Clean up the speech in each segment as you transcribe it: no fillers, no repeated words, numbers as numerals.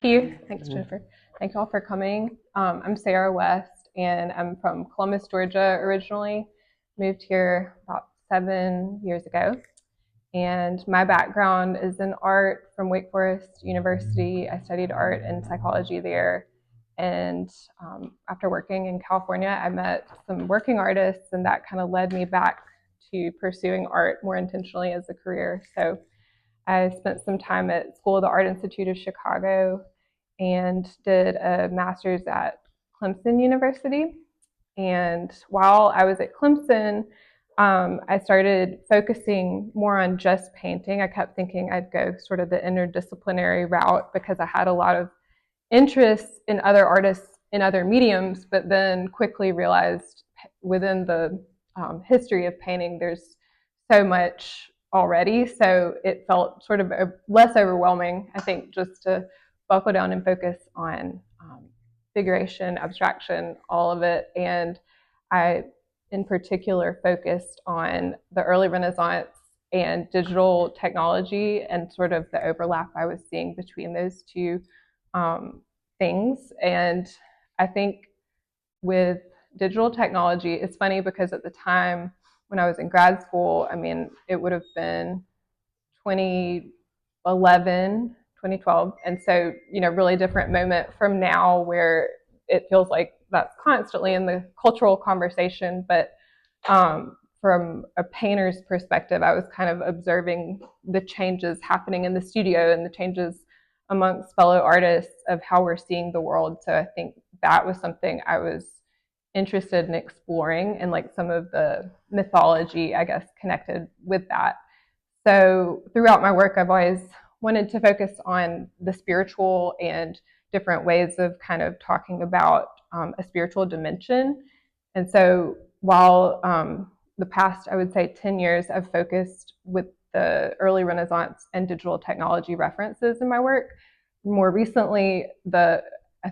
Thank you. Thanks, Jennifer. Thank you all for coming. I'm Sarah West, and I'm from Columbus, Georgia originally. Moved here about 7 years ago. And my background is in art from Wake Forest University. I studied art and psychology there. And after working in California, I met some working artists, and that kind of led me back to pursuing art more intentionally as a career. So I spent some time at School of the Art Institute of Chicago and did a master's at Clemson University. And while I was at Clemson, I started focusing more on just painting. I kept thinking I'd go sort of the interdisciplinary route because I had a lot of interest in other artists in other mediums, but then quickly realized within the history of painting, there's so much already. So it felt sort of less overwhelming, I think, just to buckle down and focus on figuration, abstraction, all of it. And I, in particular, focused on the early Renaissance and digital technology and sort of the overlap I was seeing between those two things. And I think with digital technology, it's funny because at the time when I was in grad school, I mean, it would have been 2011, 2012. And so, really different moment from now where it feels like that's constantly in the cultural conversation. But from a painter's perspective, I was kind of observing the changes happening in the studio and the changes amongst fellow artists of how we're seeing the world. So I think that was something I was interested in exploring and like some of the mythology, I guess, connected with that. So throughout my work, I've always wanted to focus on the spiritual and different ways of kind of talking about a spiritual dimension. And so while the past, I would say 10 years, I've focused with the early Renaissance and digital technology references in my work. More recently, I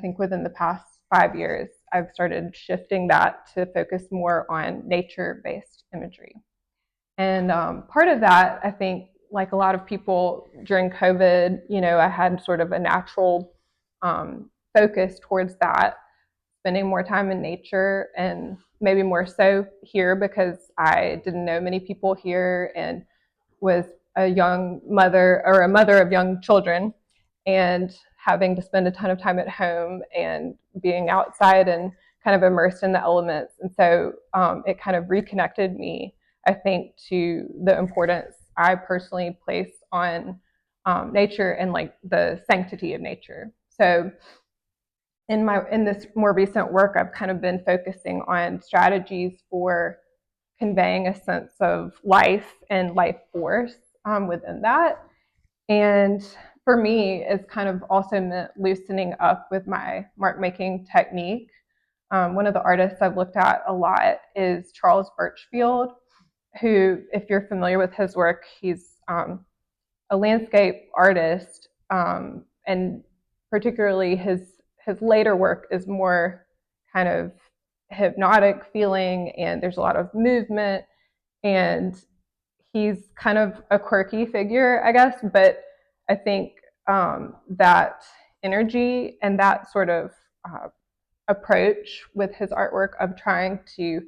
think within the past 5 years, I've started shifting that to focus more on nature-based imagery. And part of that, I think, like a lot of people during COVID, I had sort of a natural focus towards that, spending more time in nature, and maybe more so here because I didn't know many people here and was a young mother or a mother of young children, and having to spend a ton of time at home and being outside and kind of immersed in the elements. And so it kind of reconnected me, I think, to the importance I personally place on nature and like the sanctity of nature. So in this more recent work, I've kind of been focusing on strategies for conveying a sense of life and life force within that. And for me, it's kind of also meant loosening up with my mark making technique. One of the artists I've looked at a lot is Charles Birchfield, who, if you're familiar with his work, he's a landscape artist, and particularly his later work is more kind of hypnotic feeling, and there's a lot of movement, and he's kind of a quirky figure, I guess, but I think that energy and that sort of approach with his artwork of trying to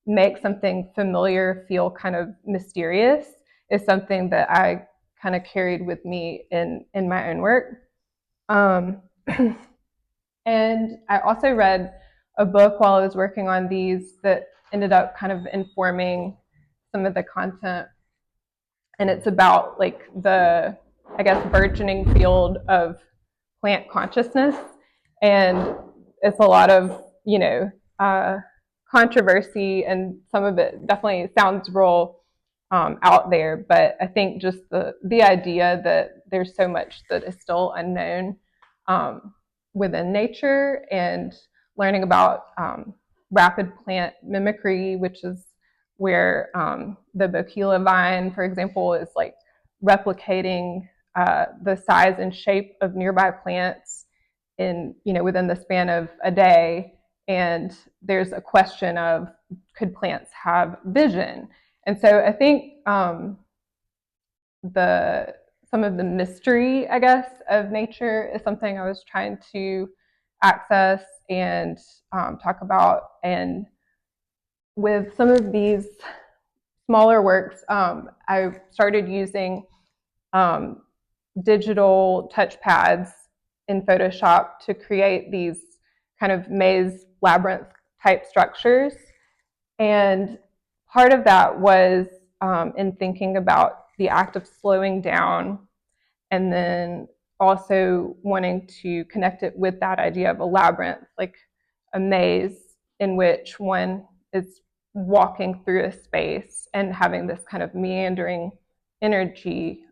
make something familiar feel kind of mysterious is something that I kind of carried with me in my own work. And I also read a book while I was working on these that ended up kind of informing some of the content. And it's about like the, I guess, burgeoning field of plant consciousness. And it's a lot of, controversy, and some of it definitely sounds real out there. But I think just the idea that there's so much that is still unknown within nature, and learning about rapid plant mimicry, which is where the Bokila vine, for example, is like replicating the size and shape of nearby plants within the span of a day. And there's a question of, could plants have vision? And so I think some of the mystery, I guess, of nature is something I was trying to access and talk about. And with some of these smaller works, I started using um, digital touch pads in Photoshop to create these kind of maze labyrinth type structures. And part of that was in thinking about the act of slowing down and then also wanting to connect it with that idea of a labyrinth, like a maze in which one is walking through a space and having this kind of meandering energy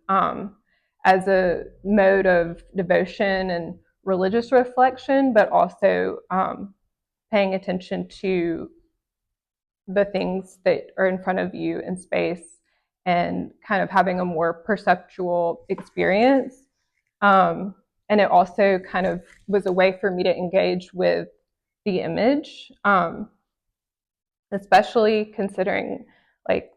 as a mode of devotion and religious reflection, but also paying attention to the things that are in front of you in space and kind of having a more perceptual experience. And it also kind of was a way for me to engage with the image, especially considering like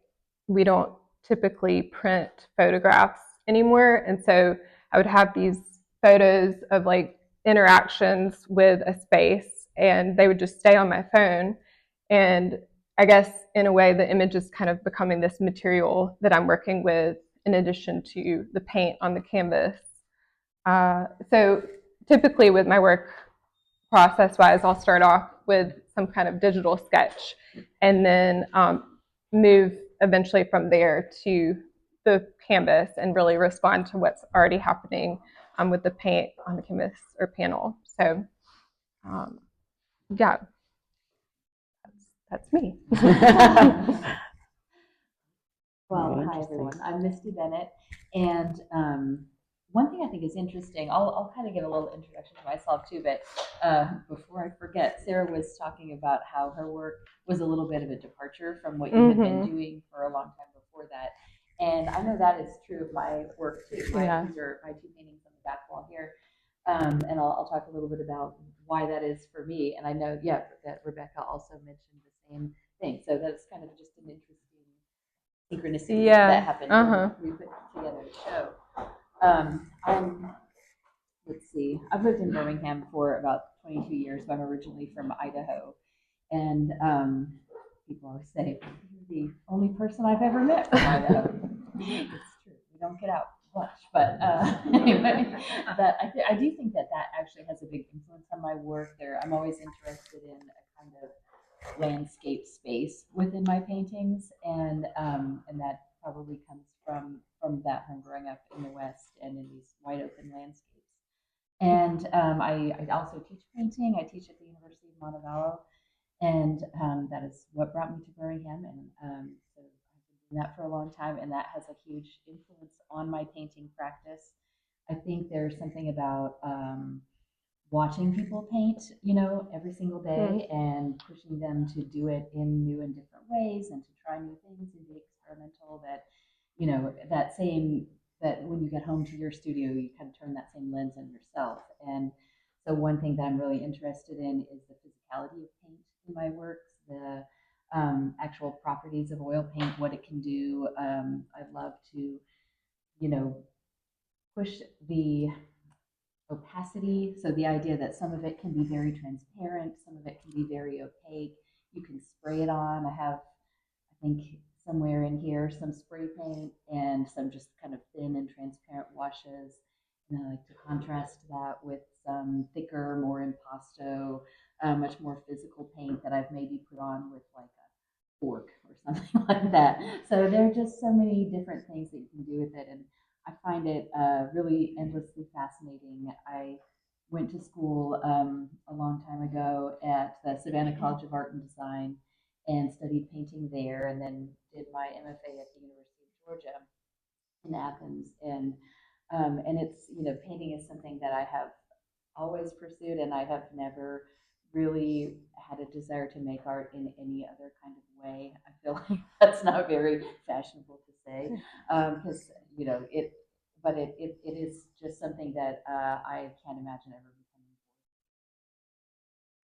we don't typically print photographs anymore. And so I would have these photos of like interactions with a space and they would just stay on my phone. And I guess in a way, the image is kind of becoming this material that I'm working with in addition to the paint on the canvas. So typically with my work process-wise, I'll start off with some kind of digital sketch and then move eventually from there to the canvas and really respond to what's already happening with the paint on the canvas or panel. So yeah, that's me. Well, hi everyone. I'm Misty Bennett, and one thing I think is interesting. I'll kind of give a little introduction to myself too, but before I forget, Sarah was talking about how her work was a little bit of a departure from what you had been doing for a long time before that, and I know that is true of my work too. These are my two paintings on the back wall here, and I'll talk a little bit about why that is for me. And I know, that Rebecca also mentioned the same thing, so that's kind of just an interesting synchronicity that happened when we put together a show. Let's see, I've lived in Birmingham for about 22 years, but I'm originally from Idaho. And people always say, you're the only person I've ever met from Idaho. It's true, we don't get out much. But anyway, I do think that actually has a big influence on my work there. I'm always interested in a kind of landscape space within my paintings, and that probably comes from that from growing up in the West and in these wide open landscapes. And I also teach painting. I teach at the University of Montevallo, and that is what brought me to Birmingham. And so I've been doing that for a long time, and that has a huge influence on my painting practice. I think there's something about watching people paint, every single day and pushing them to do it in new and different ways and to try new things and be experimental that when you get home to your studio, you kind of turn that same lens on yourself. And so one thing that I'm really interested in is the physicality of paint in my works, the actual properties of oil paint, what it can do. I love to, push the opacity. So the idea that some of it can be very transparent, some of it can be very opaque. You can spray it on. I have, I think, somewhere in here some spray paint and some just kind of thin and transparent washes. And I like to contrast that with some thicker, more impasto, much more physical paint that I've maybe put on with like a fork or something like that. So there are just so many different things that you can do with it. And I find it really endlessly fascinating. I went to school a long time ago at the Savannah College of Art and Design and studied painting there, and then did my MFA at the University of Georgia in Athens. And it's, painting is something that I have always pursued, and I have never really had a desire to make art in any other kind of way. I feel like that's not very fashionable to say, because it is just something that I can't imagine ever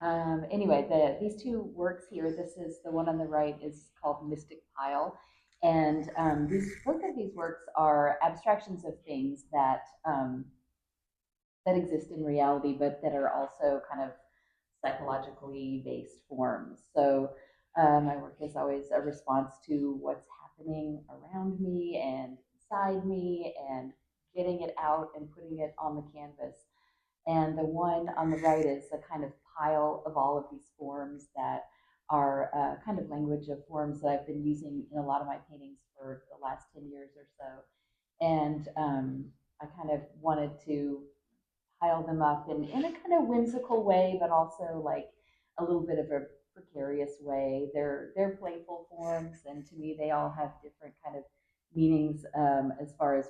becoming. Anyway, these two works here. This is the one on the right is called Mystic Pile, And both of these works are abstractions of things that that exist in reality, but that are also kind of psychologically based forms. So my work is always a response to what's happening around me and inside me, and getting it out and putting it on the canvas. And the one on the right is a kind of pile of all of these forms that are kind of language of forms that I've been using in a lot of my paintings for the last 10 years or so. And I kind of wanted to pile them up in a kind of whimsical way, but also like a little bit of a precarious way. They're playful forms, and to me, they all have different kind of meanings as far as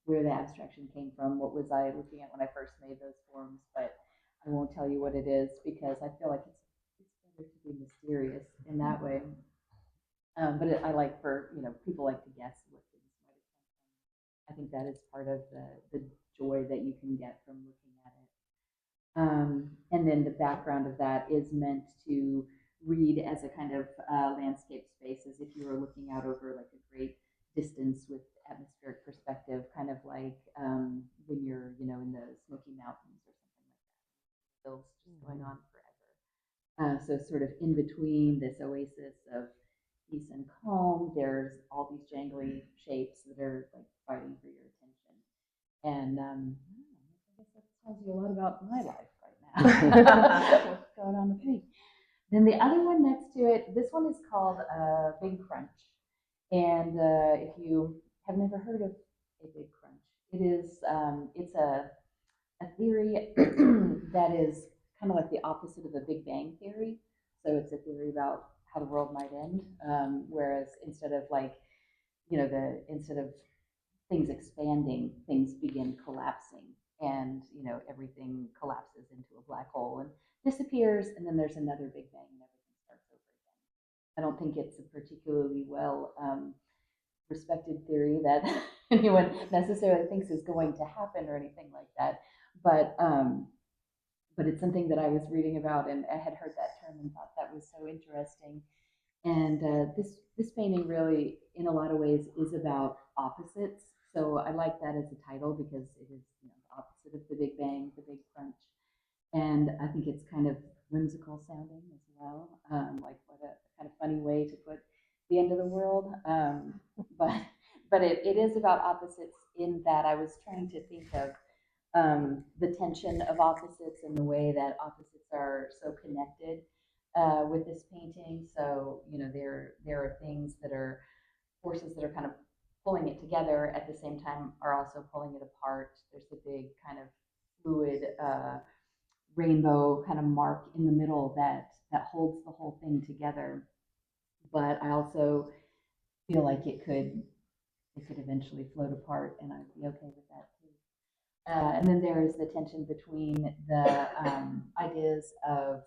where the abstraction came from. What was I looking at when I first made those forms? But I won't tell you what it is because I feel like it's better to be mysterious in that way. But I like for people like to guess what things might have come from. I think that is part of the joy that you can get from looking at it. And then the background of that is meant to read as a kind of landscape space, as if you were looking out over like a great distance with atmospheric perspective, kind of like when you're, in the Smoky Mountains or something like that. Hills just going on forever. So sort of in between this oasis of peace and calm, there's all these jangly shapes that are like fighting for your attention. And I guess that tells you a lot about my life right now. What's going on with me? Then the other one next to it, this one is called Big Crunch. And if you have never heard of a Big Crunch, it's a theory that is kind of like the opposite of the Big Bang theory. So it's a theory about how the world might end, whereas instead of like, instead of things expanding, things begin collapsing, and everything collapses into a black hole and disappears, and then there's another Big Bang and everything starts over again. I don't think it's a particularly well respected theory that anyone necessarily thinks is going to happen or anything like that, but it's something that I was reading about, and I had heard that term and thought that was so interesting. And this painting really, in a lot of ways, is about opposites. So I like that as a title because it is the opposite of the Big Bang, the Big Crunch. And I think it's kind of whimsical sounding as well, like what a kind of funny way to put the end of the world. But it is about opposites in that I was trying to think of the tension of opposites and the way that opposites are so connected with this painting. So there are things that are forces that are kind of pulling it together at the same time are also pulling it apart. There's a big kind of fluid rainbow kind of mark in the middle that holds the whole thing together. But I also feel like it could eventually float apart, and I'd be okay with that too. And then there is the tension between the ideas of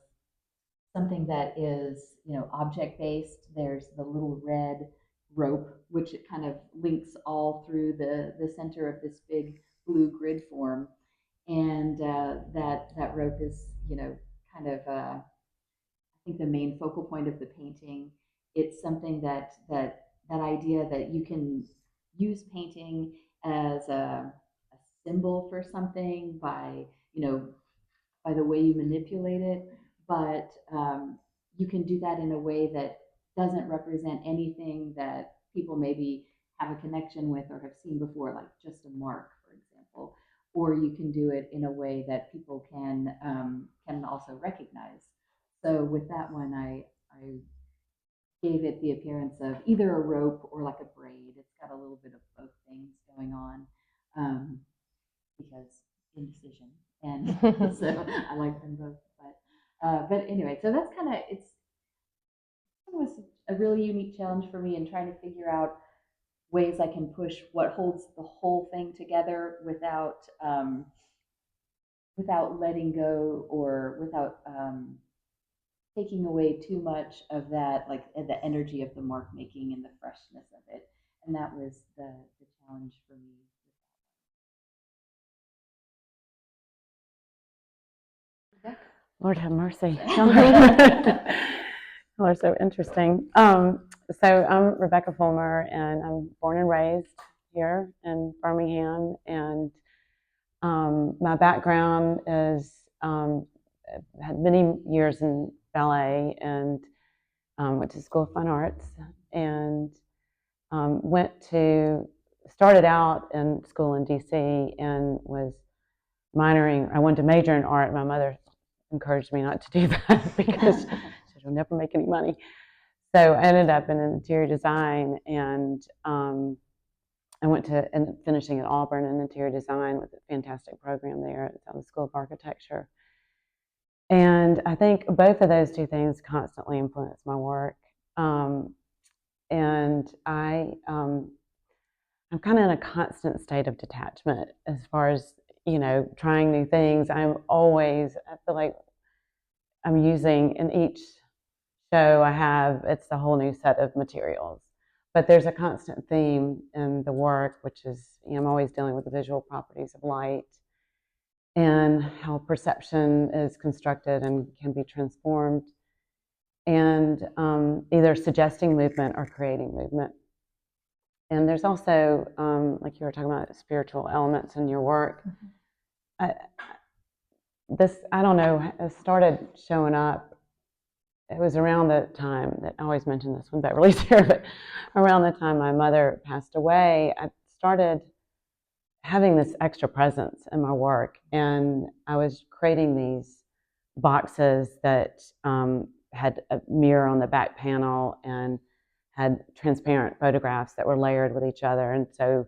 something that is, object-based. There's the little red rope, which it kind of links all through the center of this big blue grid form. And that rope is, kind of, I think, the main focal point of the painting. It's something that idea that you can use painting as a symbol for something by, by the way you manipulate it, but you can do that in a way that doesn't represent anything that people maybe have a connection with or have seen before, like just a mark, for example. Or you can do it in a way that people can also recognize. So with that one, I gave it the appearance of either a rope or like a braid. It's got a little bit of both things going on because indecision, and so I like them both. But anyway, so that's kind of it was a really unique challenge for me in trying to figure out ways I can push what holds the whole thing together without letting go or without taking away too much of that, like the energy of the mark making and the freshness of it. And that was the challenge for me. Lord have mercy. Well, so interesting. So I'm Rebecca Fulmer, and I'm born and raised here in Birmingham. And my background is I've had many years in ballet and went to School of Fine Arts and started out in school in DC and was minoring. I wanted to major in art. My mother encouraged me not to do that because she said, "You'll never make any money." So I ended up in interior design, and I went to and finishing at Auburn in interior design with a fantastic program there at the School of Architecture. And I think both of those two things constantly influence my work. And I'm kind of in a constant state of detachment as far as, trying new things. I feel like I'm using in each show I have, it's a whole new set of materials. But there's a constant theme in the work, which is, I'm always dealing with the visual properties of light and how perception is constructed and can be transformed, and either suggesting movement or creating movement. And there's also, like you were talking about, spiritual elements in your work. I don't know, it started showing up. It was around the time that I always mention this when Beverly's here, but around the time my mother passed away, I started having this extra presence in my work. And I was creating these boxes that had a mirror on the back panel and had transparent photographs that were layered with each other. And so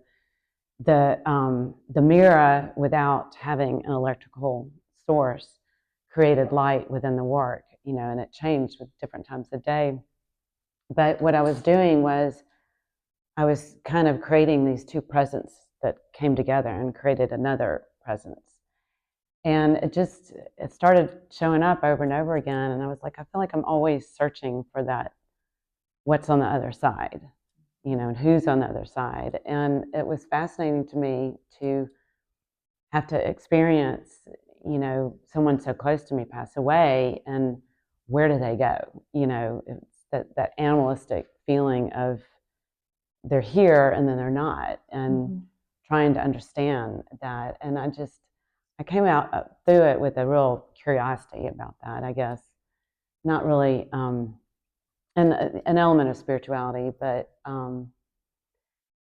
the mirror, without having an electrical source, created light within the work, and it changed with different times of day. But what I was doing was I was kind of creating these two presents that came together and created another presence. And it started showing up over and over again. And I was like, I feel like I'm always searching for that, what's on the other side, and who's on the other side. And it was fascinating to me to have to experience, someone so close to me pass away, and where do they go? It's that animalistic feeling of they're here and then they're not, and trying to understand that. And I came out through it with a real curiosity about that, I guess. Not really an element of spirituality, but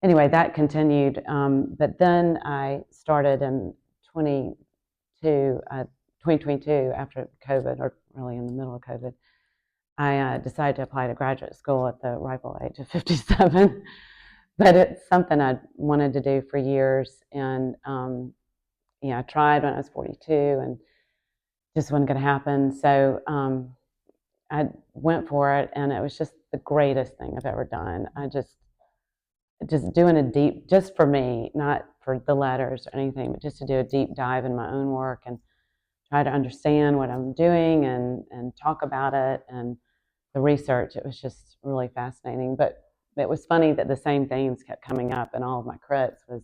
anyway, that continued. But then I started in 2022, after COVID, or really in the middle of COVID, I decided to apply to graduate school at the ripe old age of 57. But it's something I'd wanted to do for years. And I tried when I was 42 and just wasn't going to happen. So I went for it, and it was just the greatest thing I've ever done. I just doing a deep, just for me, not for the letters or anything, but just to do a deep dive in my own work and try to understand what I'm doing and talk about it. And the research, it was just really fascinating. But it was funny that the same things kept coming up in all of my crits was,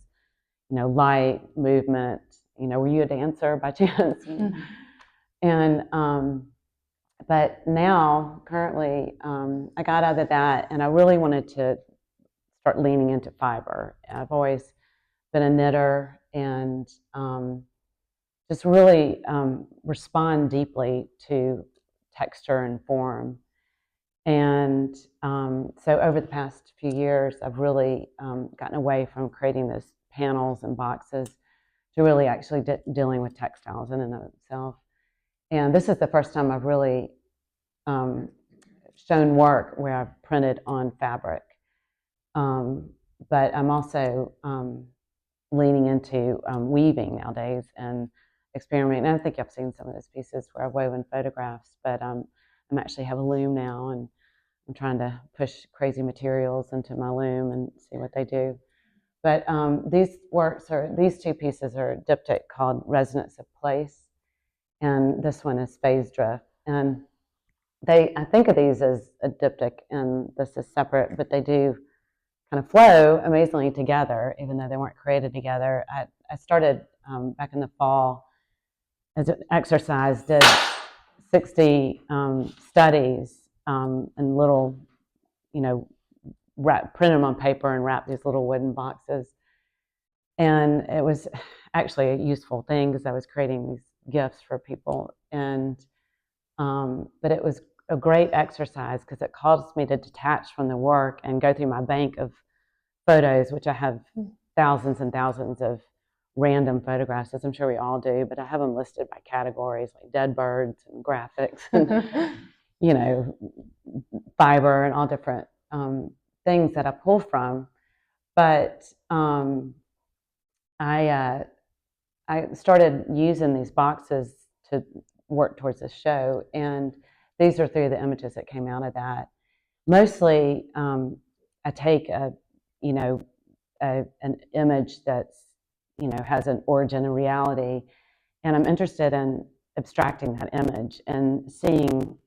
light, movement. Were you a dancer by chance? And but now, currently, I got out of that, and I really wanted to start leaning into fiber. I've always been a knitter, and just really respond deeply to texture and form. And so over the past few years, I've really gotten away from creating those panels and boxes to really actually dealing with textiles in and of itself. And this is the first time I've really shown work where I've printed on fabric. But I'm also leaning into weaving nowadays and experimenting. And I think I've seen some of those pieces where I've woven photographs, but I'm actually have a loom now, and I'm trying to push crazy materials into my loom and see what they do. But these two pieces are a diptych called Resonance of Place, and this one is Phase Drift. And I think of these as a diptych, and this is separate, but they do kind of flow amazingly together, even though they weren't created together. I started back in the fall as an exercise, did 60 studies in little print them on paper and wrap these little wooden boxes. And it was actually a useful thing because I was creating these gifts for people. But it was a great exercise because it caused me to detach from the work and go through my bank of photos, which I have thousands and thousands of random photographs, as I'm sure we all do, but I have them listed by categories like dead birds and graphics and, fiber and all different things that I pull from. But I started using these boxes to work towards this show, and these are 3 of the images that came out of that. Mostly, I take an image that's has an origin and reality, and I'm interested in abstracting that image and seeing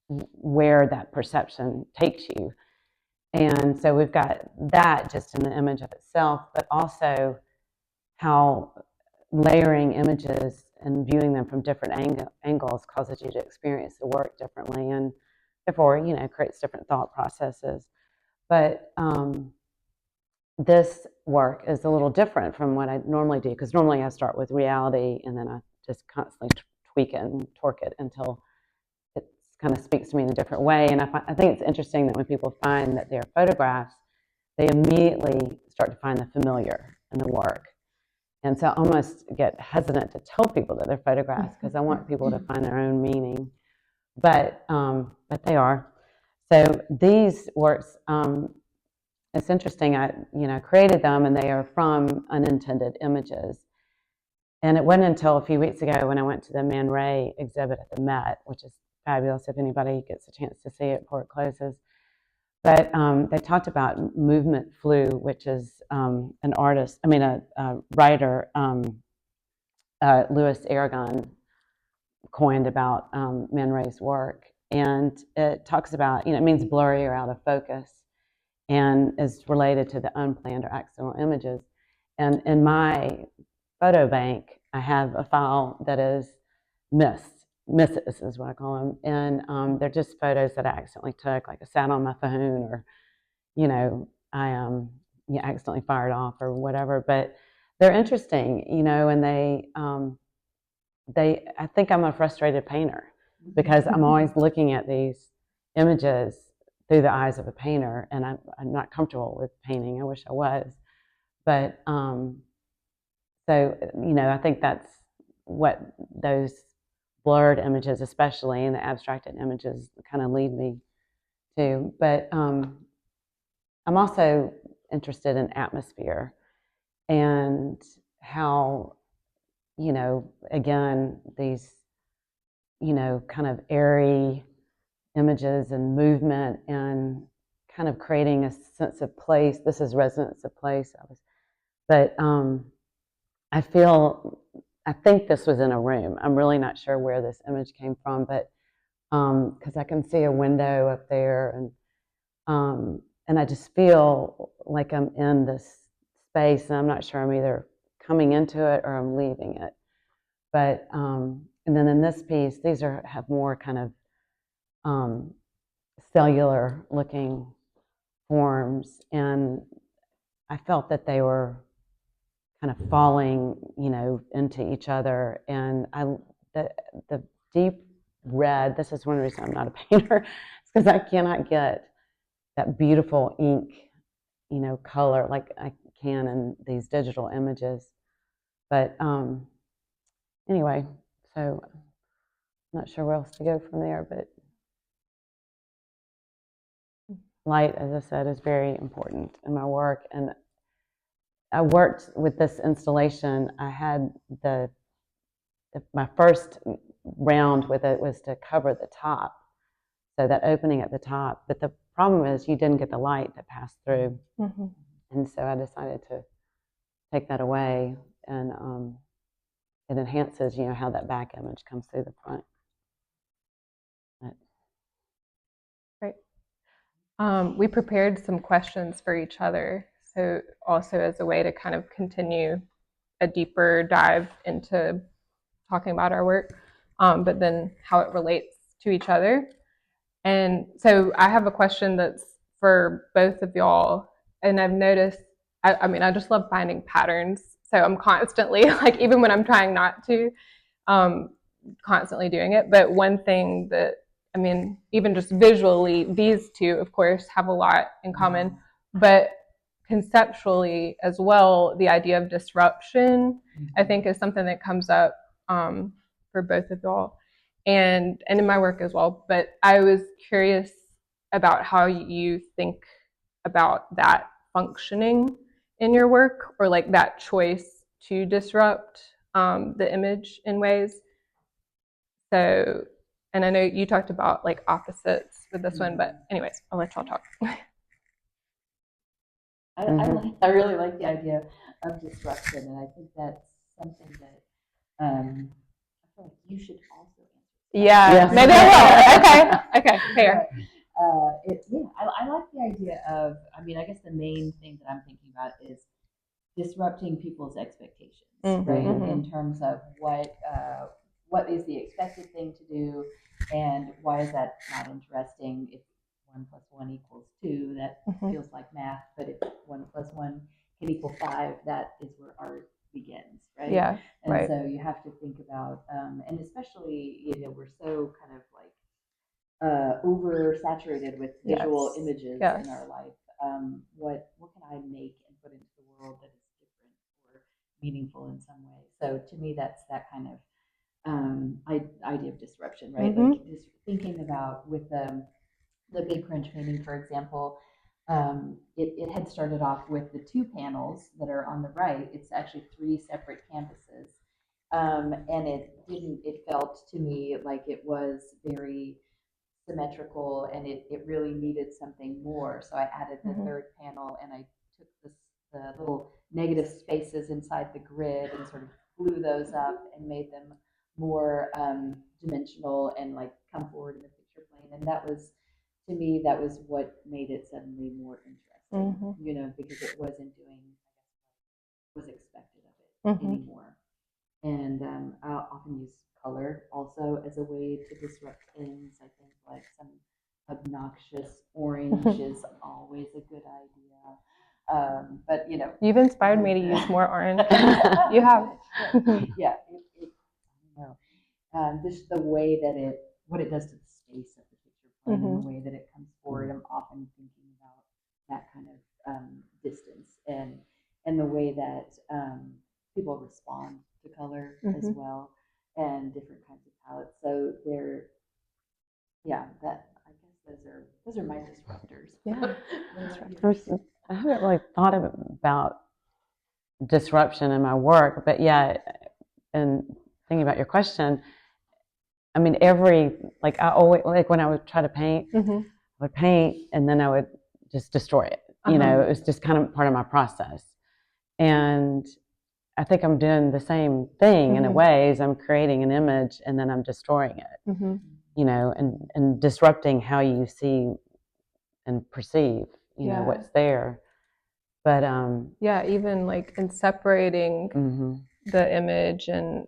where that perception takes you. And so we've got that just in the image of itself, but also how layering images and viewing them from different angles causes you to experience the work differently, and therefore, creates different thought processes. But this work is a little different from what I normally do, because normally I start with reality and then I just constantly tweak it and torque it until it kind of speaks to me in a different way. And I think it's interesting that when people find that they're photographs, they immediately start to find the familiar in the work. And so I almost get hesitant to tell people that they're photographs because I want people to find their own meaning. But they are. So these works, it's interesting. I created them, and they are from unintended images. And it wasn't until a few weeks ago when I went to the Man Ray exhibit at the Met, which is fabulous if anybody gets a chance to see it before it closes. But they talked about movement flu, which is a writer, Louis Aragon, coined about Man Ray's work. And it talks about, it means blurry or out of focus, and is related to the unplanned or accidental images. And in my photo bank, I have a file that is misses is what I call them. And they're just photos that I accidentally took, like I sat on my phone, or, I accidentally fired off or whatever. But they're interesting, and I think I'm a frustrated painter because I'm always looking at these images through the eyes of a painter, and I'm not comfortable with painting. I wish I was. But so, I think that's what those blurred images, especially, and the abstracted images, kind of lead me to. But I'm also interested in atmosphere and how, again, these, kind of airy images and movement and kind of creating a sense of place. This is resonance of place. But I think this was in a room. I'm really not sure where this image came from, but because I can see a window up there, and I just feel like I'm in this space, and I'm not sure I'm either coming into it or I'm leaving it. But and then in this piece, these have more kind of cellular looking forms, and I felt that they were kind of falling, into each other. And the deep red, this is one reason I'm not a painter, it's because I cannot get that beautiful ink, color like I can in these digital images. But anyway, so I'm not sure where else to go from there, but light, as I said, is very important in my work. And I worked with this installation. I had my first round with it was to cover the top, so that opening at the top. But the problem is you didn't get the light to pass through, and so I decided to take that away, and it enhances, how that back image comes through the front. Great. We prepared some questions for each other, so also as a way to kind of continue a deeper dive into talking about our work, but then how it relates to each other. And so I have a question that's for both of y'all, and I've noticed, I mean, I just love finding patterns. So I'm constantly, like, even when I'm trying not to, constantly doing it. But one thing that, I mean, even just visually, these two, of course, have a lot in common, but conceptually as well, the idea of disruption, I think, is something that comes up for both of y'all, and in my work as well. But I was curious about how you think about that functioning in your work, or like that choice to disrupt the image in ways. So, and I know you talked about like opposites with this one, but anyways, I'll let y'all talk. I really like the idea of disruption, and I think that's something that I feel like you should also answer. Yeah, maybe I will. Okay, fair. I like the idea of, I mean, I guess the main thing that I'm thinking about is disrupting people's expectations, right? In terms of what is the expected thing to do, and why is that not interesting? If 1 + 1 = 2, that feels like math, but if 1 + 1 can equal 5, that is where art begins, right? Yeah, and right. so you have to think about, and especially, we're so kind of like oversaturated with visual images in our life. What can I make and put into the world that is different or meaningful in some way? So to me, that's that kind of idea of disruption, right? Like just thinking about with the Big Crunch painting, for example, it had started off with the 2 panels that are on the right. It's actually 3 separate canvases, and it felt to me like it was very symmetrical, and it really needed something more. So I added the 3rd panel, and I took the little negative spaces inside the grid and sort of blew those up and made them more dimensional and like come forward in the picture plane. And that was, to me, that was what made it suddenly more interesting, because it wasn't doing, I guess, what was expected of it anymore. And I'll often use color also as a way to disrupt things. I think like some obnoxious orange is always a good idea. But you've inspired me to use more orange. You have. Yeah, I don't know. Just the way that what it does to the space of the picture plane, and the way that it comes forward. I'm often thinking about that kind of distance, and the way that people respond to color as well, and different kinds of palettes. So I guess those are my disruptors. Yeah. I haven't really thought about disruption in my work, but yeah, and thinking about your question, I mean, I always, like when I would try to paint, I would paint and then I would just destroy it. It was just kind of part of my process. And I think I'm doing the same thing in a way, as I'm creating an image and then I'm destroying it, and disrupting how you see and perceive, what's there. But even like in separating the image, and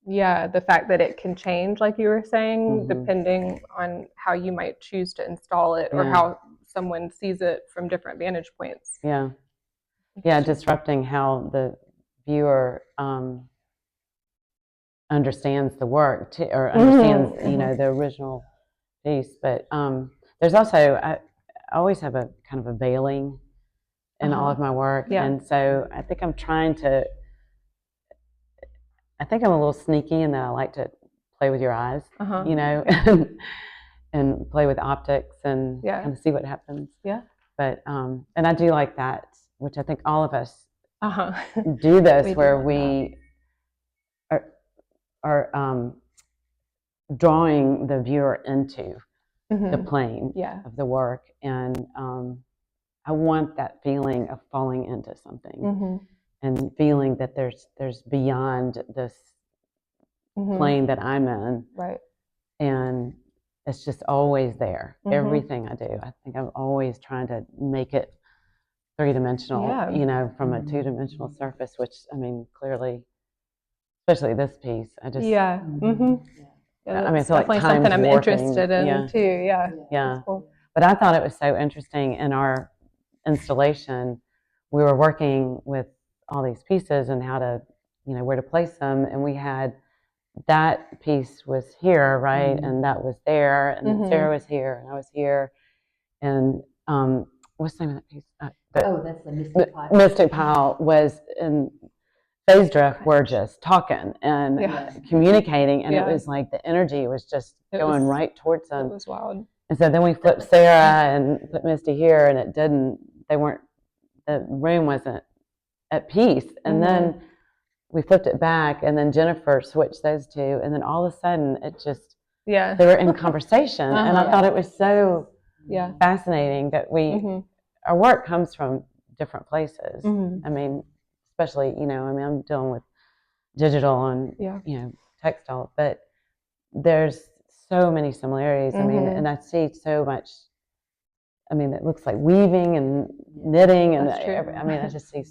the fact that it can change, like you were saying, depending on how you might choose to install it, or how someone sees it from different vantage points. Yeah, disrupting how the viewer understands the work too, or understands the original piece. But there's also, I always have a kind of a veiling in all of my work, and so I think I'm a little sneaky in that I like to play with your eyes, and play with optics and kind of see what happens. But and I do like that, which I think all of us do this, where we are drawing the viewer into the plane of the work, and I want that feeling of falling into something and feeling that there's beyond this plane that I'm in, right? And it's just always there. Everything I do, I think I'm always trying to make it 3-dimensional, from a 2-dimensional surface, which, I mean, clearly, especially this piece, I just I mean, it's definitely like something I'm warping. interested in too. Yeah. That's cool. But I thought it was so interesting in our installation. We were working with all these pieces and how to, where to place them. And we had that piece was here, right? Mhm. And that was there. And then Mhm. Sarah was here and I was here. And what's the name of that piece? That's the Mystic Pile. Mystic Pile was in phase drift. We're just talking and Yeah. communicating. And it Yeah. was like the energy was just It going was- right towards It them. was wild. And so then we flipped Sarah and put Misty here, and it didn't. The room wasn't at peace. And then we flipped it back, and then Jennifer switched those two, and then all of a sudden, it just Yeah. they were in conversation, and I thought it was so Yeah. fascinating that our work comes from different places. Mhm. I mean, especially I'm dealing with digital and Yeah. textile, but there's so many similarities. I mean, and I see so much. I mean, it looks like weaving and knitting, and That's true. I mean, I just see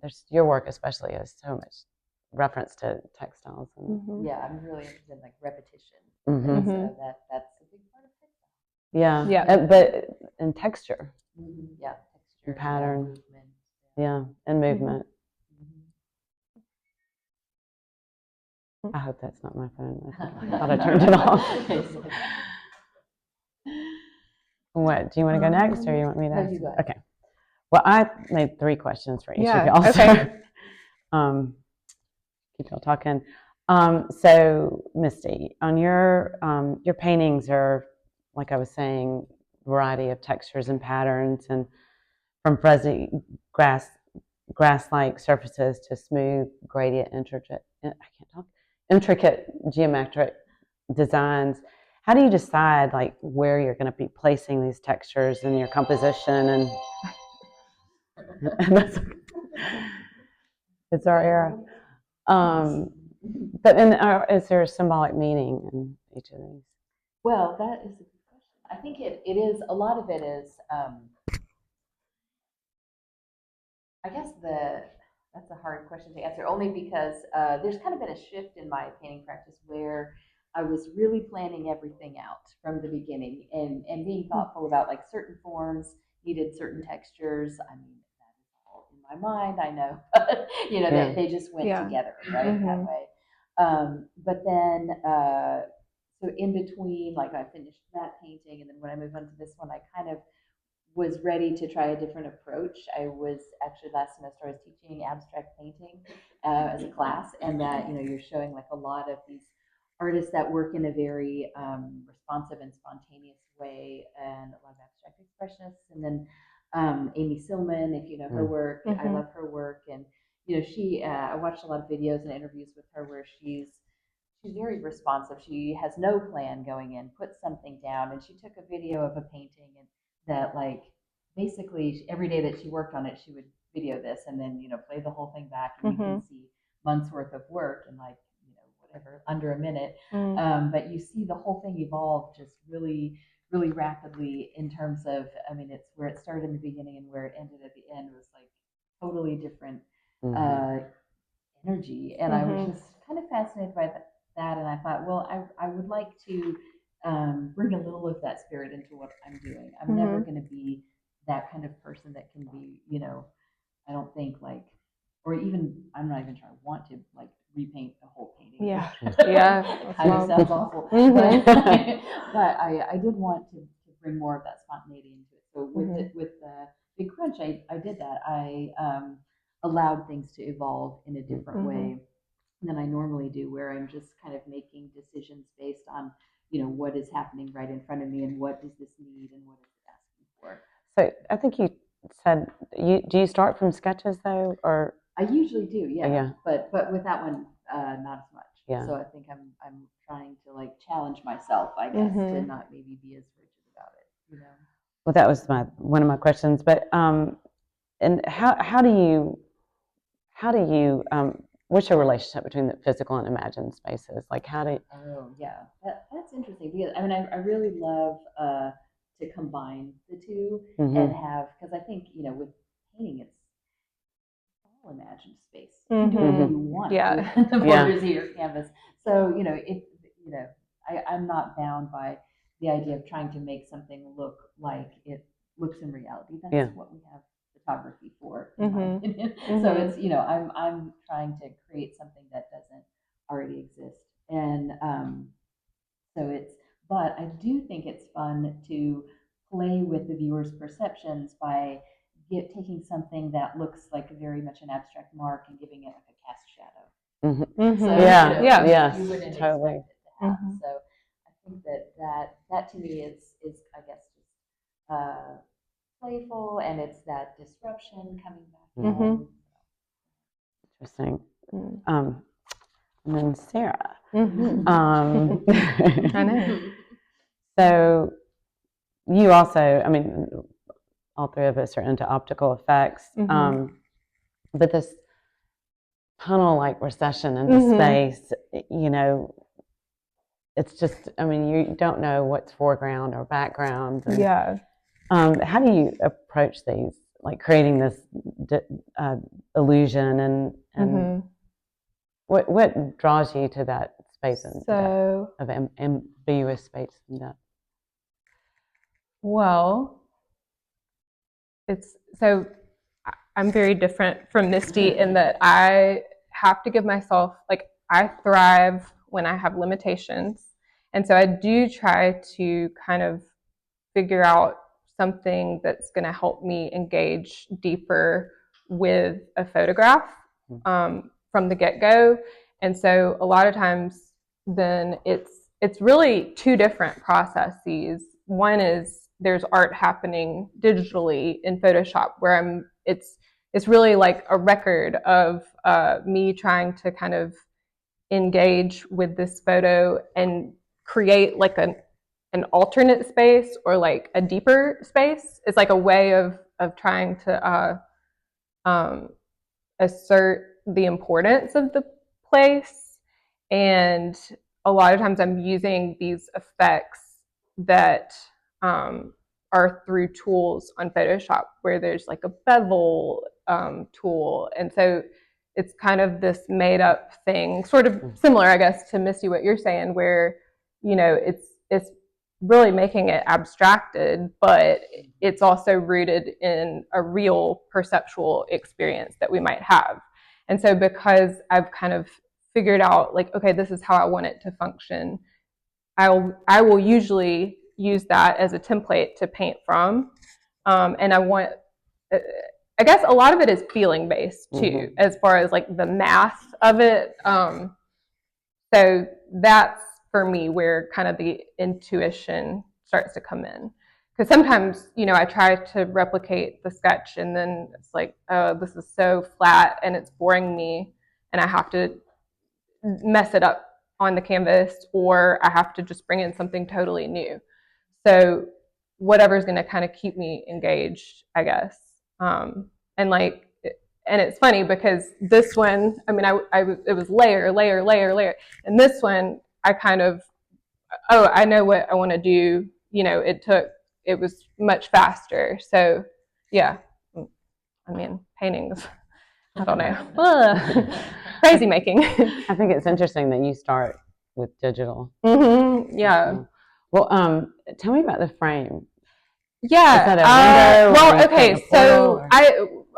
there's your work especially has so much reference to textiles. And, Mhm. Yeah, I'm really interested in like repetition. Mhm. So that's a big part of textile. Yeah, Yeah. but in texture, Yeah, texture, and pattern, movement. yeah, and movement. Mhm. I hope that's not my phone. I thought I turned it off. What, do you want to go next, or you want me to? No, you go ahead. Okay. Well, I made 3 questions for each of Yeah, y'all. okay. So, keep y'all talking. So, Misty, on your paintings are, like I was saying, variety of textures and patterns, and from fuzzy grass-like surfaces to smooth gradient, intricate geometric designs. How do you decide like where you're going to be placing these textures in your composition? And that's, it's our era. But is there a symbolic meaning in each of these? Well, that is a good question. I think it is, a lot of it is, I guess that's a hard question to answer, only because there's kind of been a shift in my painting practice where I was really planning everything out from the beginning and being thoughtful about like certain forms needed certain textures. I mean, that is all in my mind, I know, they just went together, right, that way. But then, so in between, like I finished that painting, and then when I moved on to this one, I kind of was ready to try a different approach. I was actually last semester I was teaching abstract painting as a class, and that you're showing like a lot of these artists that work in a very responsive and spontaneous way, and a lot of abstract expressionists. And then Amy Silman, if you know her work, I love her work, and she I watched a lot of videos and interviews with her where she's very responsive. She has no plan going in, puts something down, and she took a video of a painting and that like basically every day that she worked on it, she would video this and then play the whole thing back, and you can see months worth of work in like whatever under a minute. But you see the whole thing evolve just really really rapidly in terms of, I mean, it's where it started in the beginning and where it ended at the end was like totally different energy, and I was just kind of fascinated by that, and I thought, well, I would like to bring a little of that spirit into what I'm doing. I'm never going to be that kind of person that can be, I don't think like, or even, I'm not even sure I want to like repaint the whole painting. Yeah. It kind of sounds awful. But I did want to bring more of that spontaneity into it. So with the Big Crunch, I did that. I allowed things to evolve in a different way than I normally do, where I'm just kind of making decisions based on, what is happening right in front of me and what does this need and what is it asking for. So I think you said, do you start from sketches though, or? I usually do, yeah. But with that one, not as much. Yeah. So I think I'm trying to like challenge myself, I guess, to not maybe be as rigid about it, Well, that was one of my questions. But and how do you what's your relationship between the physical and imagined spaces? Like how do? Oh yeah, that's interesting, because I mean I really love to combine the two and have, because I think with painting it's all imagined space. You do whatever you want. Yeah. The borders of your canvas. So I'm not bound by the idea of trying to make something look like it looks in reality. That's Yeah. what we have photography for, in my Mhm. opinion. So Mhm. it's, I'm trying to create something that doesn't already exist. And so but I do think it's fun to play with the viewer's perceptions by taking something that looks like very much an abstract mark and giving it like a cast shadow. Mhm. So, Yeah. Yeah. Yes. you wouldn't Totally. expect it to have. Mhm. So I think that to me is I guess just playful, and it's that disruption coming back Mhm. in. Interesting. Mm. And then Sarah. Mhm. I know. So you also, I mean, all three of us are into optical effects, Mhm. but this tunnel-like recession into Mhm. space, it's just, I mean, you don't know what's foreground or background. And, Yeah. how do you approach these, like creating this illusion, and Mhm. what draws you to that space and So, of ambiguous space and depth? well, it's so I'm very different from Misty in that I have to give myself, like, I thrive when I have limitations. And so I do try to kind of figure out something that's going to help me engage deeper with a photograph from the get-go. And so a lot of times then it's really two different processes. One is there's art happening digitally in Photoshop where it's really like a record of me trying to kind of engage with this photo and create like an alternate space or like a deeper space. It's like a way of trying to um, assert the importance of the place. And a lot of times I'm using these effects that are through tools on Photoshop where there's like a bevel tool. And so it's kind of this made up thing, sort of similar, I guess, to Misty, what you're saying, where, it's really making it abstracted, but it's also rooted in a real perceptual experience that we might have. And so because I've kind of figured out like, okay, this is how I want it to function, I will usually use that as a template to paint from. And I guess a lot of it is feeling based too, as far as like the math of it. So that's for me where kind of the intuition starts to come in. Because sometimes, I try to replicate the sketch and then it's like, oh, this is so flat and it's boring me and I have to mess it up on the canvas or I have to just bring in something totally new. So whatever's going to kind of keep me engaged, I guess. And like, and it's funny because this one, I mean, it was layer, layer, layer, layer, and this one, I kind of, oh, I know what I want to do. It was much faster. So, yeah, I mean, paintings, I don't know, crazy making. I think it's interesting that you start with digital. Mm-hmm, yeah. Well, tell me about the frame. Yeah. Is that a window? Well, okay. So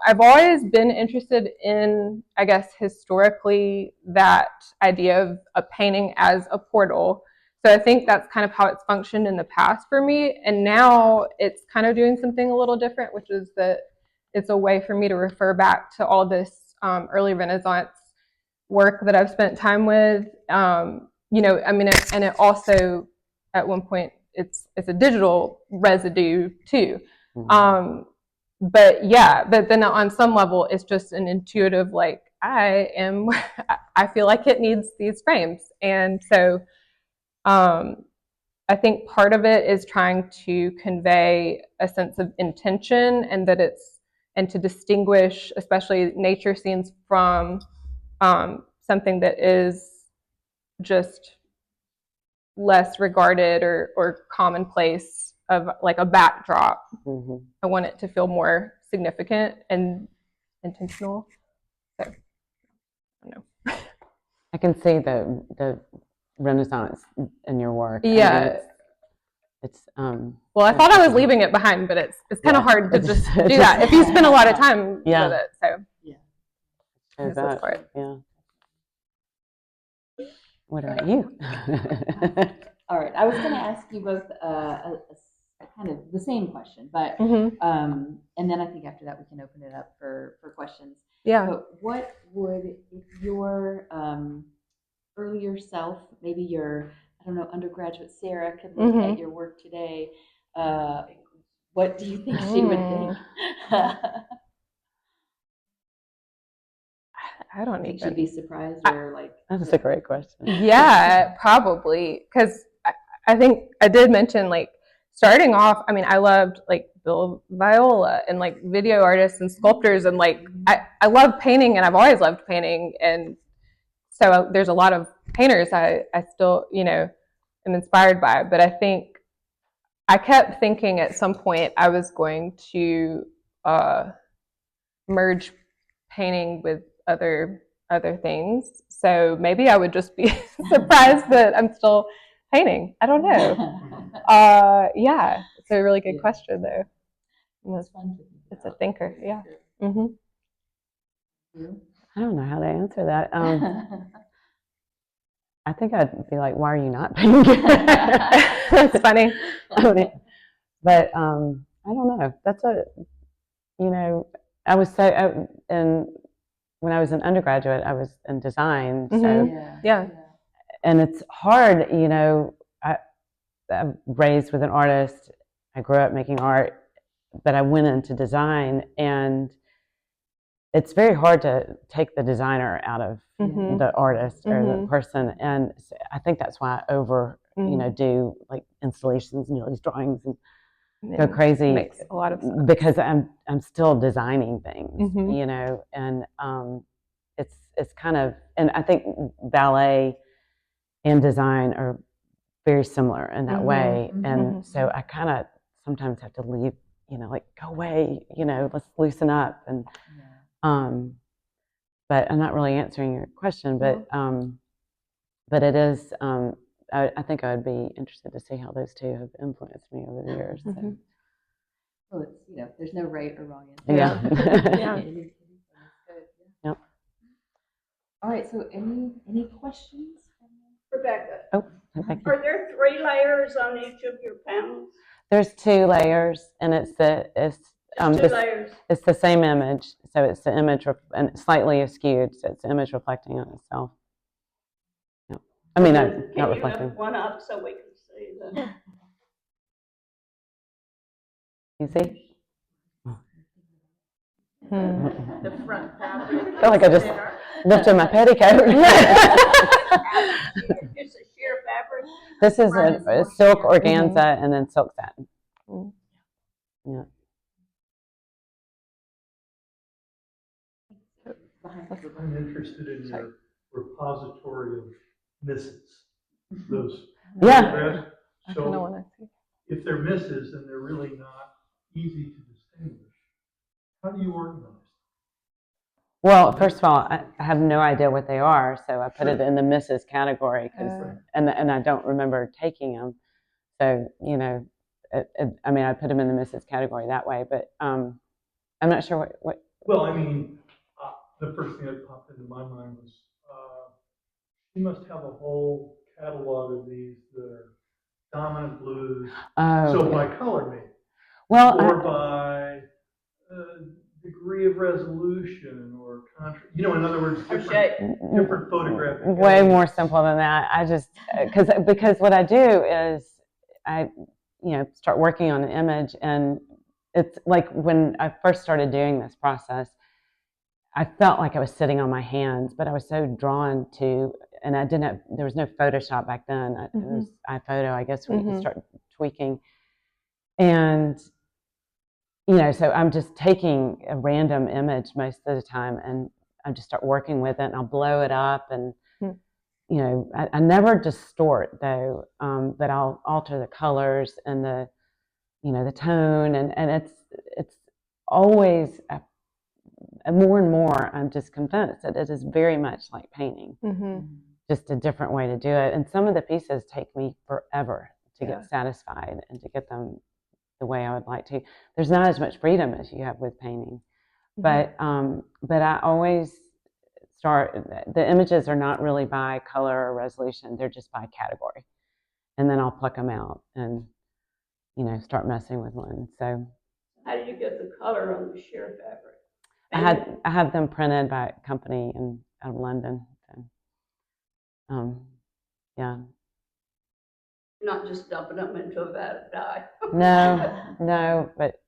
I've always been interested in, I guess, historically that idea of a painting as a portal. So I think that's kind of how it's functioned in the past for me. And now it's kind of doing something a little different, which is that it's a way for me to refer back to all this early Renaissance work that I've spent time with. I mean, and it also at one point it's a digital residue too. Mm-hmm. But yeah, but then on some level, it's just an intuitive like I feel like it needs these frames, and so I think part of it is trying to convey a sense of intention and to distinguish, especially nature scenes from something that is just less regarded or commonplace of like a backdrop. Mm-hmm. I want it to feel more significant and intentional. So, I don't know. I can see the Renaissance in your work. Yeah. it's Well, I thought I was leaving it behind, but it's kind of hard to just do that if you spend a lot of time with it. So shows up. Yeah. What about you? All right, I was going to ask you both a kind of the same question, but and then I think after that we can open it up for questions. Yeah. But what would, if your earlier self, maybe your, I don't know, undergraduate Sarah could look at your work today, what do you think she would think? I don't think even. she'd be surprised or like. That's a great question. Yeah, probably, because I think I did mention like starting off. I mean, I loved like Bill Viola and like video artists and sculptors, and like I love painting, and I've always loved painting, and so there's a lot of painters I still am inspired by. But I think I kept thinking at some point I was going to merge painting with other things. So maybe I would just be surprised that I'm still painting. I don't know. Yeah, it's a really good question though. It's fun. It's a thinker. Yeah. I don't know how to answer that. I think I'd be like, "Why are you not painting?" That's funny. But I don't know. That's I was so and when I was an undergraduate, I was in design. So yeah. And it's hard, I'm raised with an artist. I grew up making art, but I went into design, and it's very hard to take the designer out of the artist or the person. And I think that's why I do like installations and do these drawings and go crazy. Makes a lot of sense. Because I'm still designing things, and it's kind of, and I think ballet and design are very similar in that way. And so I kind of sometimes have to leave, like go away, let's loosen up. And but I'm not really answering your question, but it is. I think I would be interested to see how those two have influenced me over the years. So. Well, it's there's no right or wrong answer. Yeah. Yep. All right. So any questions? Rebecca. Oh, are there 3 layers on each of your panels? There's 2 layers, and it's 2 layers. It's the same image, so it's the image and it's slightly askewed, so it's the image reflecting on itself. Yeah. I mean, not reflecting. Lift one up so we can see the. You see? The front fabric. I feel like I just lifted my petticoat. It's a sheer fabric. This is a silk organza and then silk satin. Yeah. I'm interested in your repository of misses. Those photographs. So if they're misses, then they're really not easy to distinguish. How do you organize them? Well, first of all, I have no idea what they are, so I put it in the misses category, and I don't remember taking them. So I mean, I put them in the misses category that way, but I'm not sure what. Well, I mean, the first thing that popped into my mind was you must have a whole catalog of these that are dominant blues. So by color, maybe. Well, or by degree of resolution or contrast. In other words, different photographic. Way more simple than that. I just because what I do is I start working on an image, and it's like when I first started doing this process, I felt like I was sitting on my hands, but I was so drawn to, and there was no Photoshop back then. It was iPhoto, I guess, when you could start tweaking. And, so I'm just taking a random image most of the time, and I just start working with it, and I'll blow it up. And, I never distort, though, but I'll alter the colors and the tone. And it's always more and more, I'm just convinced that it is very much like painting, just a different way to do it. And some of the pieces take me forever to get satisfied and to get them the way I would like to. There's not as much freedom as you have with painting, but I always start. The images are not really by color or resolution; they're just by category, and then I'll pluck them out and start messing with one. So, how did you get the color on the sheer fabric? I had them printed by a company out of London. So, yeah. Not just dumping them into a vat of dye. No, but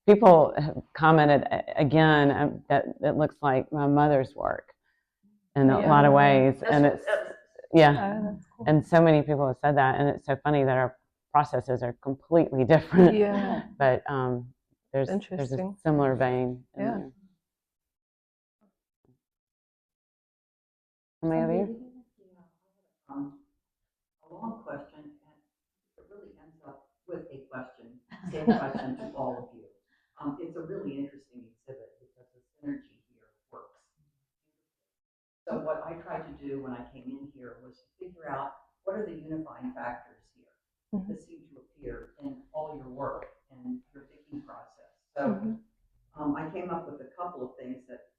people have commented again that it looks like my mother's work in a lot of ways, and it's cool. And so many people have said that, and it's so funny that our processes are completely different. Yeah, but there's a similar vein. Yeah. Somebody over here? A long question, and it really ends up with a question, same question to all of you. It's a really interesting exhibit because the synergy here works. So what I tried to do when I came in here was to figure out what are the unifying factors here that seem to appear in all your work and your thinking process. So I came up with a couple of things that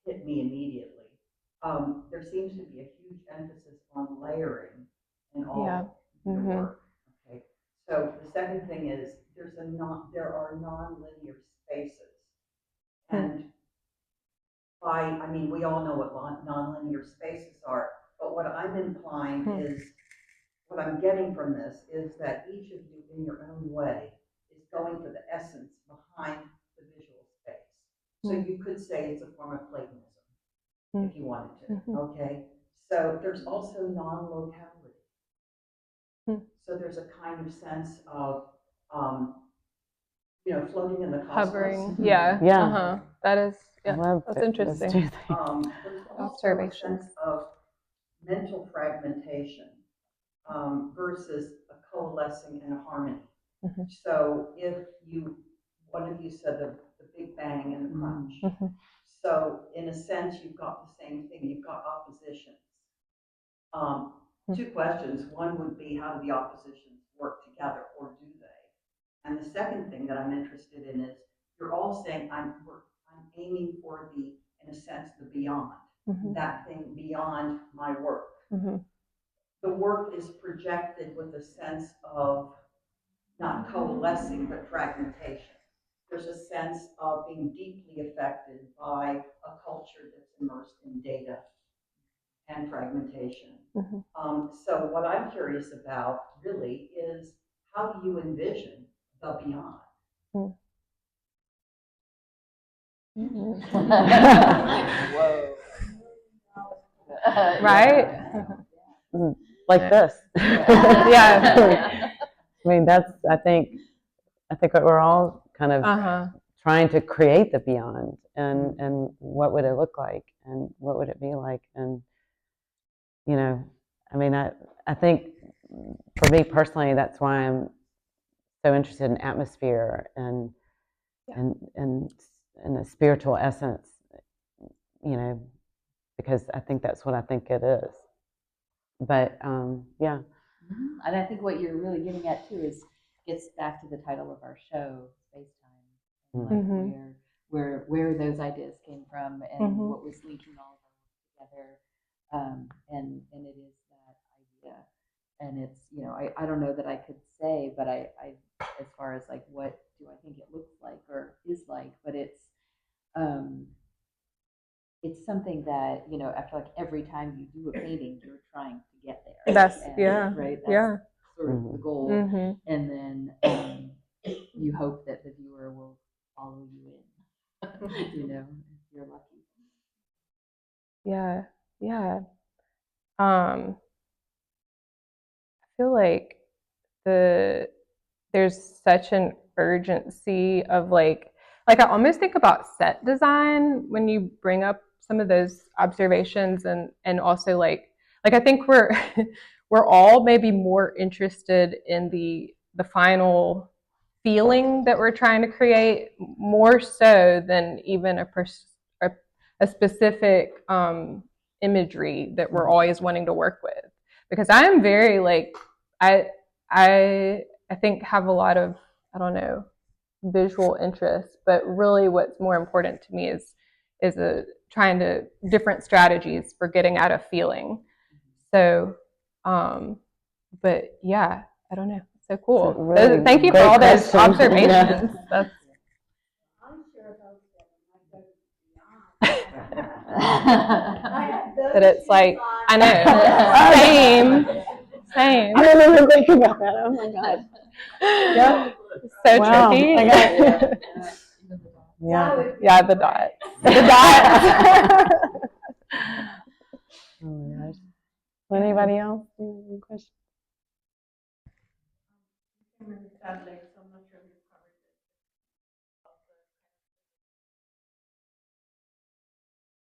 hit me immediately. There seems to be a huge emphasis on layering in all your work. Okay. So the second thing is there are non-linear spaces, and we all know what non-linear spaces are. But what I'm implying is, what I'm getting from this is that each of you, in your own way, is going for the essence behind the visual space. So you could say it's a form of Platonism, if you wanted to. Okay. So there's also non-locality. So there's a kind of sense of, floating in the cosmos. hovering. Yeah. That is. Yeah, that's interesting. There's also a sense of mental fragmentation versus a coalescing and a harmony. So if one of you said the Big Bang and the crunch. So in a sense, you've got the same thing. You've got oppositions. Two questions. One would be, how do the oppositions work together, or do they? And the second thing that I'm interested in is, you're all saying I'm aiming for in a sense, the beyond, that thing beyond my work. The work is projected with a sense of not coalescing, but fragmentation. There's a sense of being deeply affected by a culture that's immersed in data and fragmentation. So what I'm curious about really is, how do you envision the beyond? Whoa. Right? Like this. Yeah. I mean, I think what we're all kind of trying to create the beyond, and what would it look like, and what would it be like, and I think for me personally, that's why I'm so interested in atmosphere and the spiritual essence, because I think that's what I think it is. But yeah. And I think what you're really getting at too gets back to the title of our show, Space Time, like where those ideas came from, and what was linking all of them together, and it is that idea, and it's I don't know that I could say, but I as far as like what do I think it looks like or is like, but it's something that I feel like every time you do a painting, you're trying to get there. That's right. That's sort of the goal, and then you hope that the viewer will follow you in. If you're lucky. Yeah. I feel like there's such an urgency of like I almost think about set design when you bring up some of those observations, and also like I think we're all maybe more interested in the final feeling that we're trying to create, more so than even a specific imagery that we're always wanting to work with. Because I am very I I think have a lot of, I don't know, visual interests, but really what's more important to me is trying to different strategies for getting at a feeling. So, but yeah, I don't know. So cool. Really thank you for all those question. observations. That's I'm sure those that might go beyond. that it's like, I know, same. I didn't even think about that. Oh my god. Yeah. So Wow. tricky. Yeah. Yeah, the dot. The dot. Oh my gosh. Anybody else? Any questions?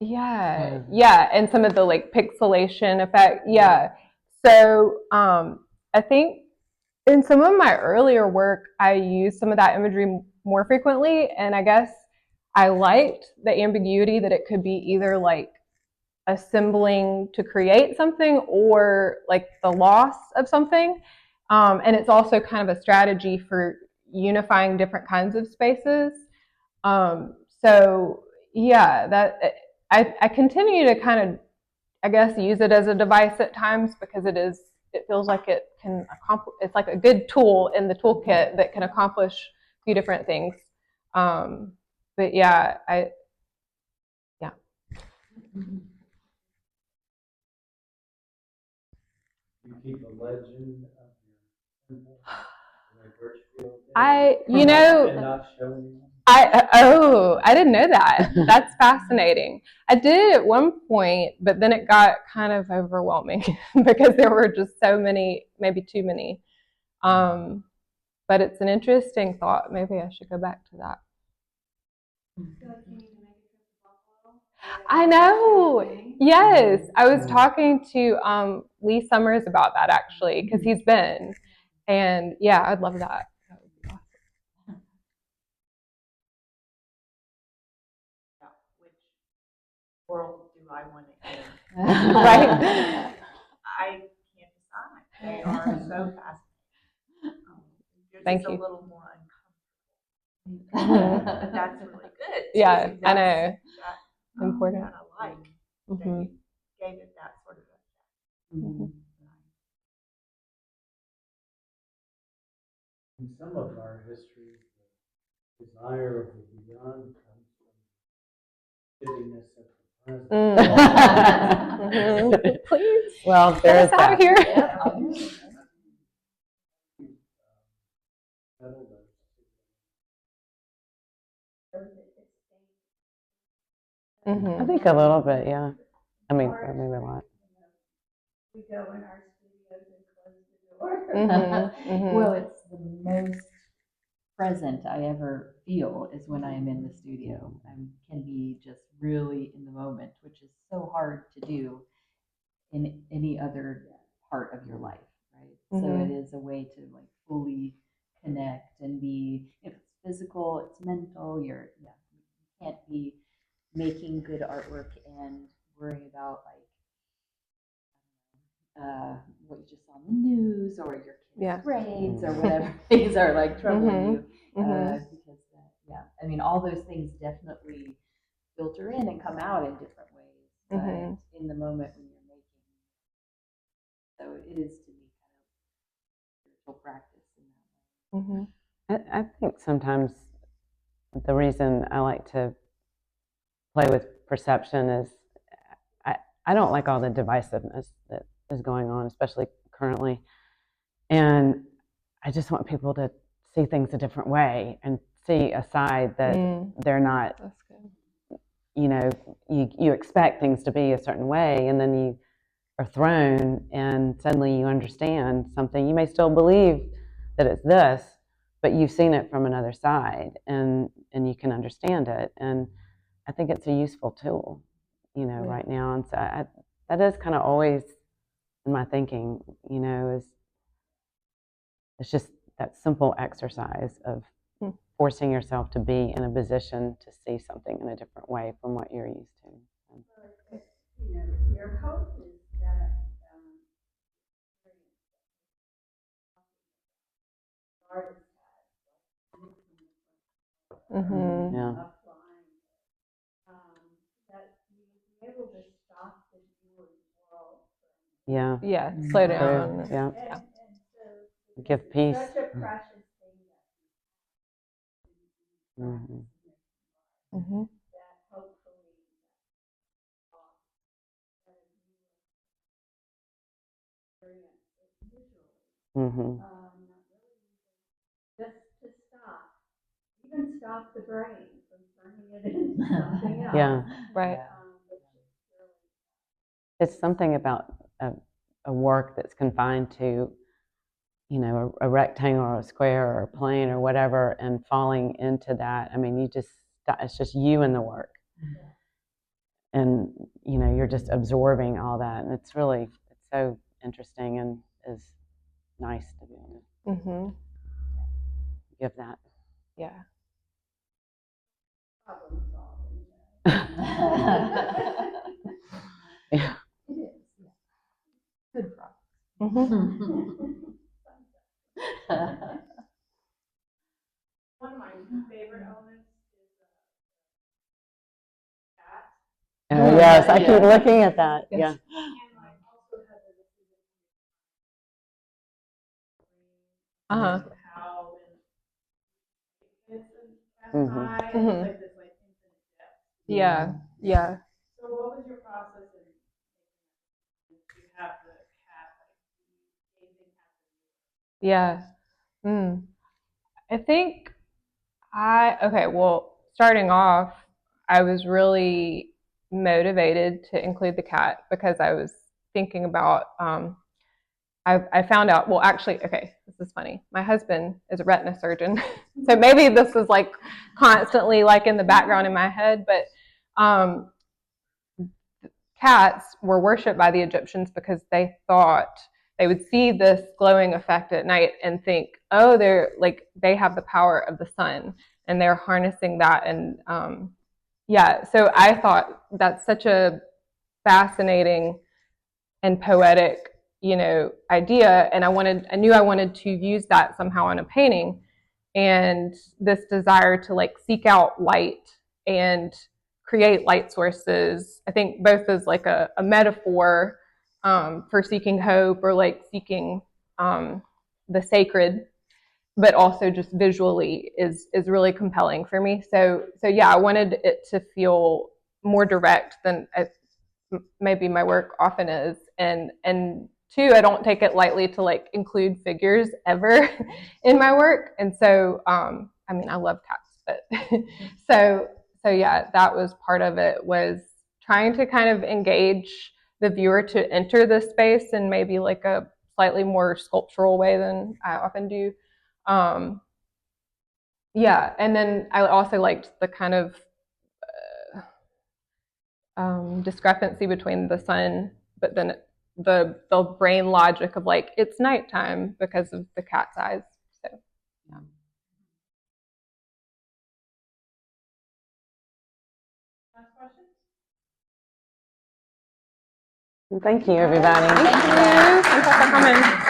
Yeah, and some of the like pixelation effect. Yeah. So I think in some of my earlier work, I used some of that imagery more frequently, and I guess I liked the ambiguity that it could be either like assembling to create something or like the loss of something. And it's also kind of a strategy for unifying different kinds of spaces. So yeah, that I continue to kind of, I guess, use it as a device at times because it feels like it can accomplish, it's like a good tool in the toolkit that can accomplish a few different things. But yeah, yeah. You keep a legend of your temple, like Birchfield did, and not show anyone. I didn't know that. That's fascinating. I did at one point, but then it got kind of overwhelming because there were just so many, maybe too many. But it's an interesting thought. Maybe I should go back to that. I know. Yes, I was talking to Lee Summers about that actually because he's been, and yeah, I'd love that. That would be awesome. Which world do I want to end? Right. I can't decide. They are so fascinating. Thank It's you. a little more uncomfortable. But that's really good. Yeah, too. I know. That's Important. kind of like that Mm-hmm. you gave it that sort of effect. Mm-hmm. In some of our histories, the desire of the beyond comes from giddiness of the present. Mm-hmm. Please. Well, Get there's us out that. of here. I think a little bit, yeah. I mean, maybe a lot. We go in our studios and close the door. Mm-hmm. Mm-hmm. Well, it's the most present I ever feel is when I am in the studio. I can be just really in the moment, which is so hard to do in any other part of your life, right? Mm-hmm. So it is a way to like fully connect and be, if it's physical, it's mental, you can't be making good artwork and worrying about like what you just saw in the news or your kids' grades or whatever things are like troubling you. Because I mean, all those things definitely filter in and come out in different ways, but in the moment when you're making, so it is to me kind of spiritual practice in that way. I think sometimes the reason I like to play with perception is I don't like all the divisiveness that is going on, especially currently. And I just want people to see things a different way and see a side that they're not, That's good. you know, you expect things to be a certain way and then you are thrown and suddenly you understand something. You may still believe that it's this, but you've seen it from another side and you can understand it. And I think it's a useful tool, you know, right now. And so that is kind of always in my thinking, you know, is it's just that simple exercise of forcing yourself to be in a position to see something in a different way from what you're used to. You know, your hope is that Mm-hmm. Yeah. applying, that you be able to stop the viewing world. Yeah. Yeah, slow So, down. yeah. And so Give peace. such a precious thing Mhm. Mm-hmm. that hopefully experience it visually. Mhm. Just to stop, even stop the brain from turning it into something else. Yeah. Right. Which is really It's something about a work that's confined to, you know, a rectangle or a square or a plane or whatever, and falling into that. I mean, it's just you and the work. And, you know, you're just absorbing all that. And it's so interesting and is nice to be able to Mm-hmm. give that. Yeah. problem solving. Yeah. It is, yeah. Good problem. Mm-hmm. One of my favorite elements is cat. Yes, I keep looking at that. Yes. Yeah. And I also have a Uh-huh. how and it's a Mhm. high, Mhm. it's like this like infinite depth. Yeah. Yeah. So what was your process in you have the cat like gazing at the Yeah. I think okay, well, starting off, I was really motivated to include the cat because I was thinking about, I found out, well, actually, okay, this is funny. My husband is a retina surgeon. So maybe this is like constantly like in the background in my head, but um, cats were worshipped by the Egyptians because they thought they would see this glowing effect at night and think, oh, they have the power of the sun and they're harnessing that. And yeah, so I thought that's such a fascinating and poetic, idea. And I knew I wanted to use that somehow in a painting. And this desire to like seek out light and create light sources, I think both as like a metaphor for seeking hope or like seeking the sacred, but also just visually is really compelling for me. So yeah, I wanted it to feel more direct than maybe my work often is, and two, I don't take it lightly to like include figures ever in my work, and so I mean I love cats, but so yeah, that was part of it, was trying to kind of engage the viewer to enter this space in maybe like a slightly more sculptural way than I often do. Um, yeah, and then I also liked the kind of discrepancy between the sun, but then the brain logic of like it's nighttime because of the cat's eyes. So yeah. last questions? Thank you, everybody. Thank you. Thanks for coming.